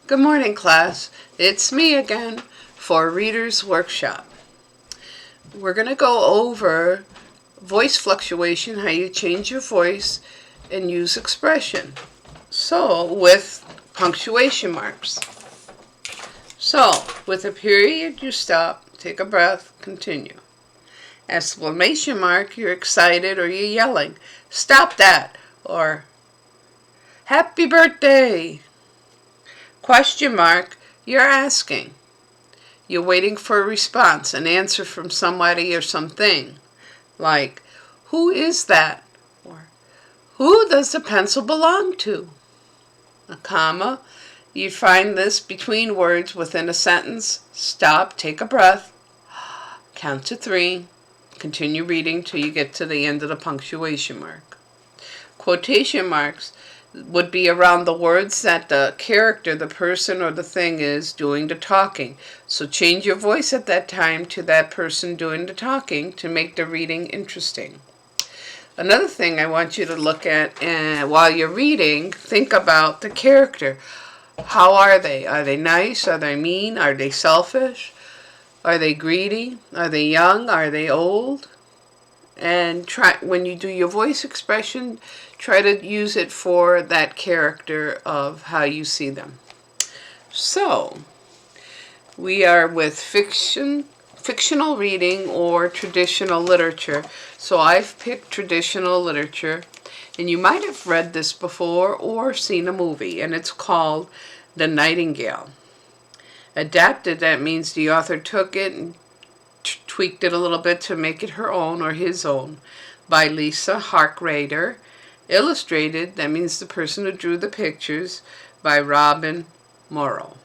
Good morning, class. It's me again for Reader's Workshop. We're going to go over voice fluctuation, how you change your voice and use expression. So, with punctuation marks. So, with a period, you stop, take a breath, continue. Exclamation mark, you're excited or you're yelling. Stop that! Or, happy birthday! Question mark, you're asking. You're waiting for a response, an answer from somebody or something. Like, who is that? Or, who does the pencil belong to? A comma, you find this between words within a sentence. Stop, take a breath, count to 3, continue reading till you get to the end of the punctuation mark. Quotation marks would be around the words that the character, the person, or the thing is doing the talking. So change your voice at that time to that person doing the talking to make the reading interesting. Another thing I want you to look at while you're reading, think about the character. How are they? Are they nice? Are they mean? Are they selfish? Are they greedy? Are they young? Are they old? And try, when you do your voice expression, try to use it for that character of how you see them. So, we are with fictional reading or traditional literature. So I've picked traditional literature, and you might have read this before or seen a movie, and it's called The Nightingale. Adapted, that means the author took it and tweaked it a little bit to make it her own or his own, by Lisa Harkrader. Illustrated, that means the person who drew the pictures, by Robin Morrow.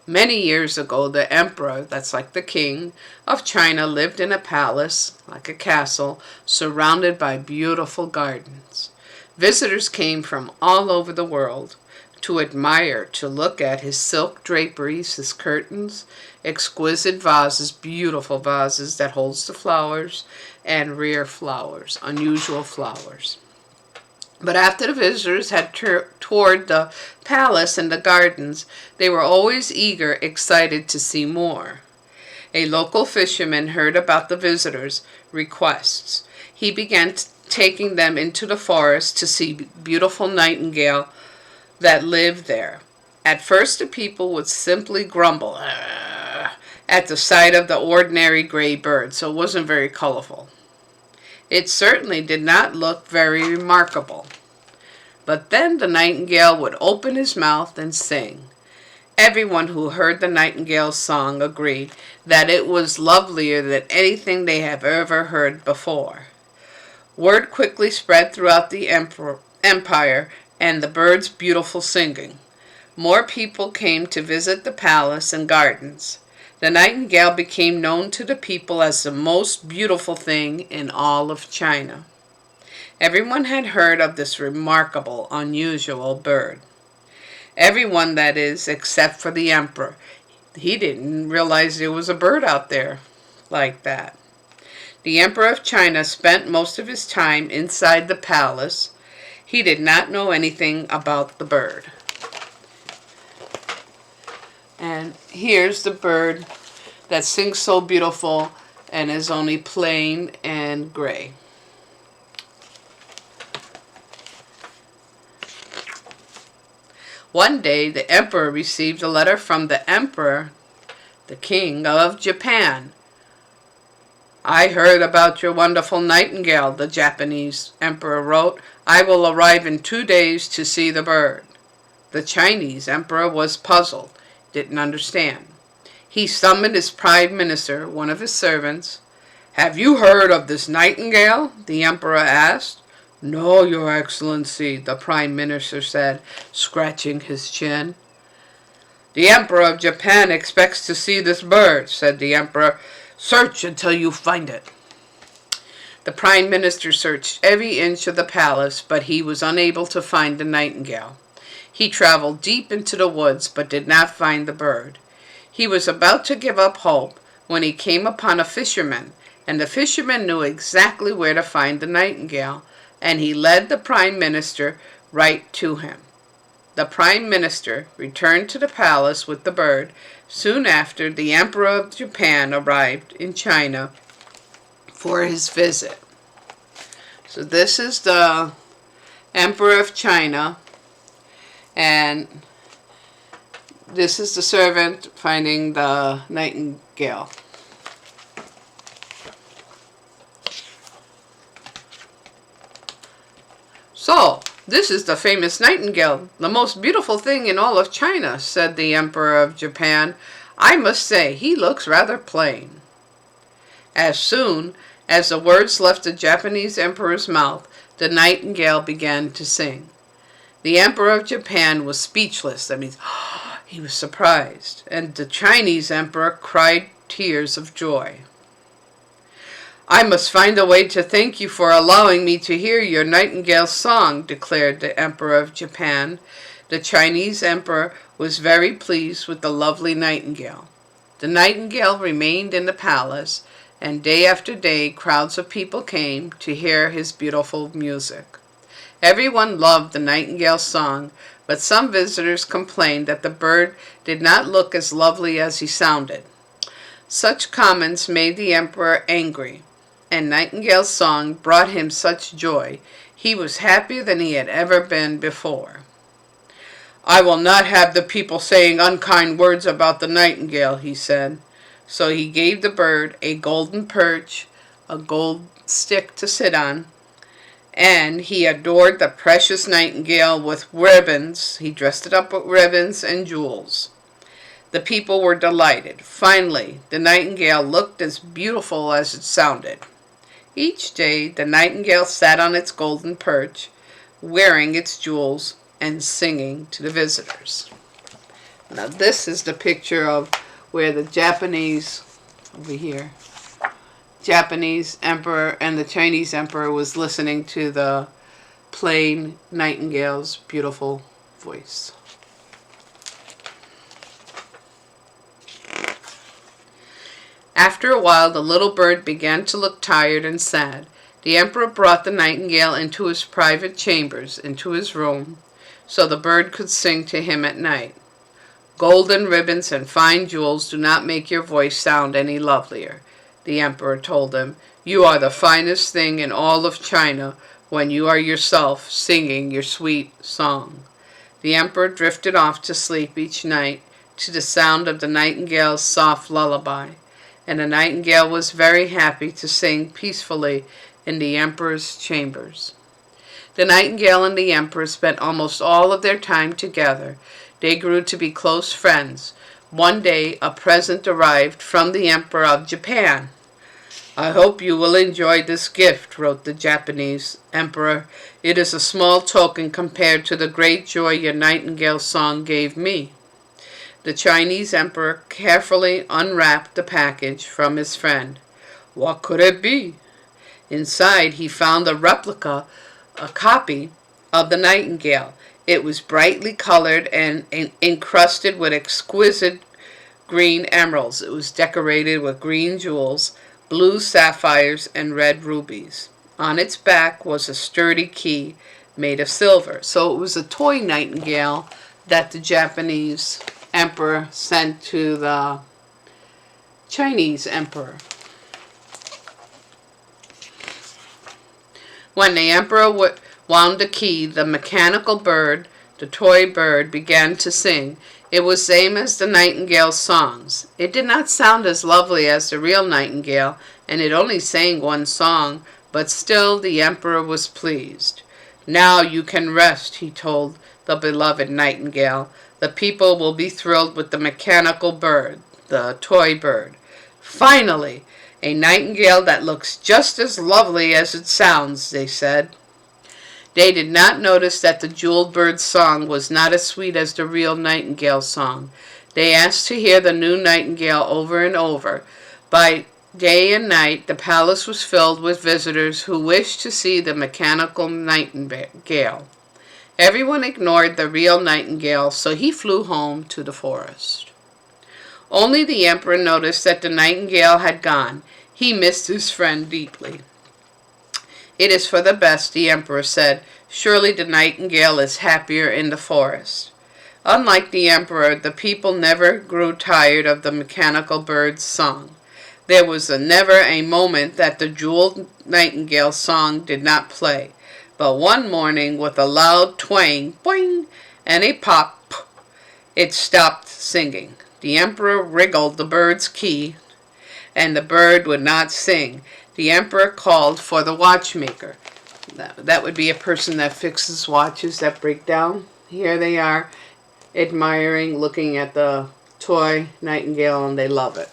Many years ago, the emperor, that's like the king, of China lived in a palace, like a castle, surrounded by beautiful gardens. Visitors came from all over the world to admire, to look at his silk draperies, his curtains, exquisite vases, beautiful vases that holds the flowers, and rare flowers, unusual flowers. But after the visitors had toured the palace and the gardens, they were always eager, excited to see more. A local fisherman heard about the visitors' requests. He began taking them into the forest to see beautiful nightingale that lived there. At first, the people would simply grumble at the sight of the ordinary gray bird, so it wasn't very colorful. It certainly did not look very remarkable. But then the nightingale would open his mouth and sing. Everyone who heard the nightingale's song agreed that it was lovelier than anything they have ever heard before. Word quickly spread throughout the empire and the bird's beautiful singing. More people came to visit the palace and gardens. The nightingale became known to the people as the most beautiful thing in all of China. Everyone had heard of this remarkable, unusual bird. Everyone, that is, except for the emperor. He didn't realize there was a bird out there like that. The emperor of China spent most of his time inside the palace. He did not know anything about the bird. And here's the bird that sings so beautiful and is only plain and gray. One day, the emperor received a letter from the emperor, the king of Japan. I heard about your wonderful nightingale, the Japanese emperor wrote. I will arrive in 2 days to see the bird. The Chinese emperor was puzzled, didn't understand. He summoned his prime minister, one of his servants. Have you heard of this nightingale? The emperor asked. No, your excellency, the prime minister said, scratching his chin. The emperor of Japan expects to see this bird, said the emperor. Search until you find it. The prime minister searched every inch of the palace, but he was unable to find the nightingale. He traveled deep into the woods, but did not find the bird. He was about to give up hope when he came upon a fisherman, and the fisherman knew exactly where to find the nightingale, and he led the prime minister right to him. the Prime Minister, returned to the palace with the bird. Soon after, the Emperor of Japan arrived in China for his visit. So this is the Emperor of China, and this is the servant finding the nightingale. So, this is the famous nightingale, the most beautiful thing in all of China, said the Emperor of Japan. I must say, he looks rather plain. As soon as the words left the Japanese emperor's mouth, the nightingale began to sing. The Emperor of Japan was speechless. That means he was surprised. And the Chinese emperor cried tears of joy. I must find a way to thank you for allowing me to hear your nightingale's song, declared the Emperor of Japan. The Chinese emperor was very pleased with the lovely nightingale. The nightingale remained in the palace, and day after day crowds of people came to hear his beautiful music. Everyone loved the nightingale's song, but some visitors complained that the bird did not look as lovely as he sounded. Such comments made the emperor angry, and Nightingale's song brought him such joy. He was happier than he had ever been before. I will not have the people saying unkind words about the nightingale, he said. So he gave the bird a golden perch, a gold stick to sit on, and he adored the precious nightingale with ribbons. He dressed it up with ribbons and jewels. The people were delighted. Finally, the nightingale looked as beautiful as it sounded. Each day, the nightingale sat on its golden perch, wearing its jewels and singing to the visitors. Now, this is the picture of where the Japanese, over here, Japanese emperor and the Chinese emperor was listening to the plain nightingale's beautiful voice. After a while, the little bird began to look tired and sad. The emperor brought the nightingale into his private chambers, into his room, so the bird could sing to him at night. Golden ribbons and fine jewels do not make your voice sound any lovelier, the emperor told him. You are the finest thing in all of China when you are yourself singing your sweet song. The emperor drifted off to sleep each night to the sound of the nightingale's soft lullaby, and the nightingale was very happy to sing peacefully in the emperor's chambers. The nightingale and the emperor spent almost all of their time together. They grew to be close friends. One day, a present arrived from the Emperor of Japan. I hope you will enjoy this gift, wrote the Japanese emperor. It is a small token compared to the great joy your nightingale song gave me. The Chinese emperor carefully unwrapped the package from his friend. What could it be? Inside, he found a replica, a copy of the nightingale. It was brightly colored and encrusted with exquisite green emeralds. It was decorated with green jewels, blue sapphires, and red rubies. On its back was a sturdy key made of silver. So it was a toy nightingale that the Japanese emperor sent to the Chinese emperor. When the emperor wound the key, the mechanical bird, the toy bird, began to sing. It was same as the nightingale's songs. It did not sound as lovely as the real nightingale, and it only sang one song, but still the emperor was pleased. Now you can rest, he told the beloved nightingale. The people will be thrilled with the mechanical bird, the toy bird. Finally, a nightingale that looks just as lovely as it sounds, they said. They did not notice that the jeweled bird's song was not as sweet as the real nightingale's song. They asked to hear the new nightingale over and over. By day and night, the palace was filled with visitors who wished to see the mechanical nightingale. Everyone ignored the real nightingale, so he flew home to the forest. Only the emperor noticed that the nightingale had gone. He missed his friend deeply. It is for the best, the emperor said. Surely the nightingale is happier in the forest. Unlike the emperor, the people never grew tired of the mechanical bird's song. There was never a moment that the jeweled nightingale's song did not play. But one morning, with a loud twang, boing, and a pop, it stopped singing. The emperor wriggled the bird's key, and the bird would not sing. The emperor called for the watchmaker. That would be a person that fixes watches that break down. Here they are, admiring, looking at the toy nightingale, and they love it.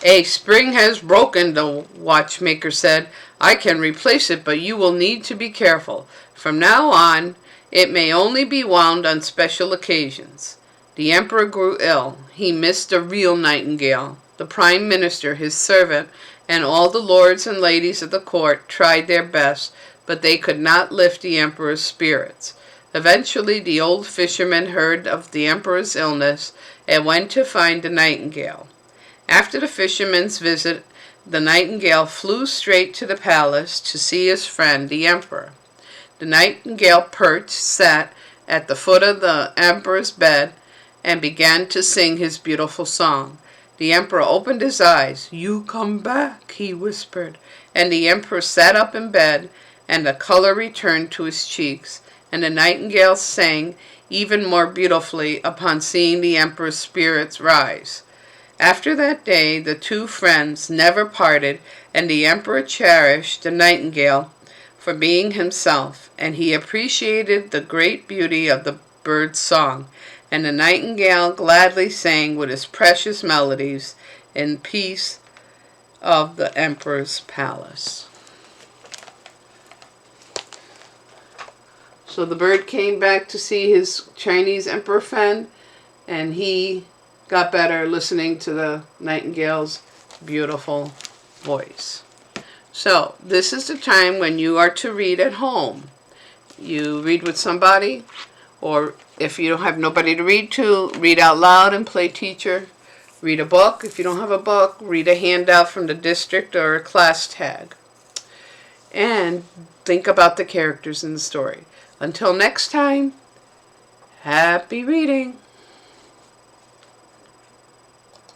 A spring has broken, the watchmaker said. I can replace it, but you will need to be careful. From now on, it may only be wound on special occasions. The emperor grew ill. He missed the real nightingale. The prime minister, his servant, and all the lords and ladies of the court tried their best, but they could not lift the emperor's spirits. Eventually, the old fisherman heard of the emperor's illness and went to find the nightingale. After the fisherman's visit, the nightingale flew straight to the palace to see his friend, the emperor. The nightingale sat at the foot of the emperor's bed and began to sing his beautiful song. The emperor opened his eyes. "You come back," he whispered. And the emperor sat up in bed, and the color returned to his cheeks, and the nightingale sang even more beautifully upon seeing the emperor's spirits rise. After that day, the two friends never parted, and the emperor cherished the nightingale for being himself, and he appreciated the great beauty of the bird's song, and the nightingale gladly sang with his precious melodies in peace of the emperor's palace. So the bird came back to see his Chinese emperor friend, and he got better listening to the nightingale's beautiful voice. So this is the time when you are to read at home. You read with somebody, or if you don't have nobody to read to, read out loud and play teacher. Read a book. If you don't have a book, read a handout from the district or a class tag. And think about the characters in the story. Until next time, happy reading.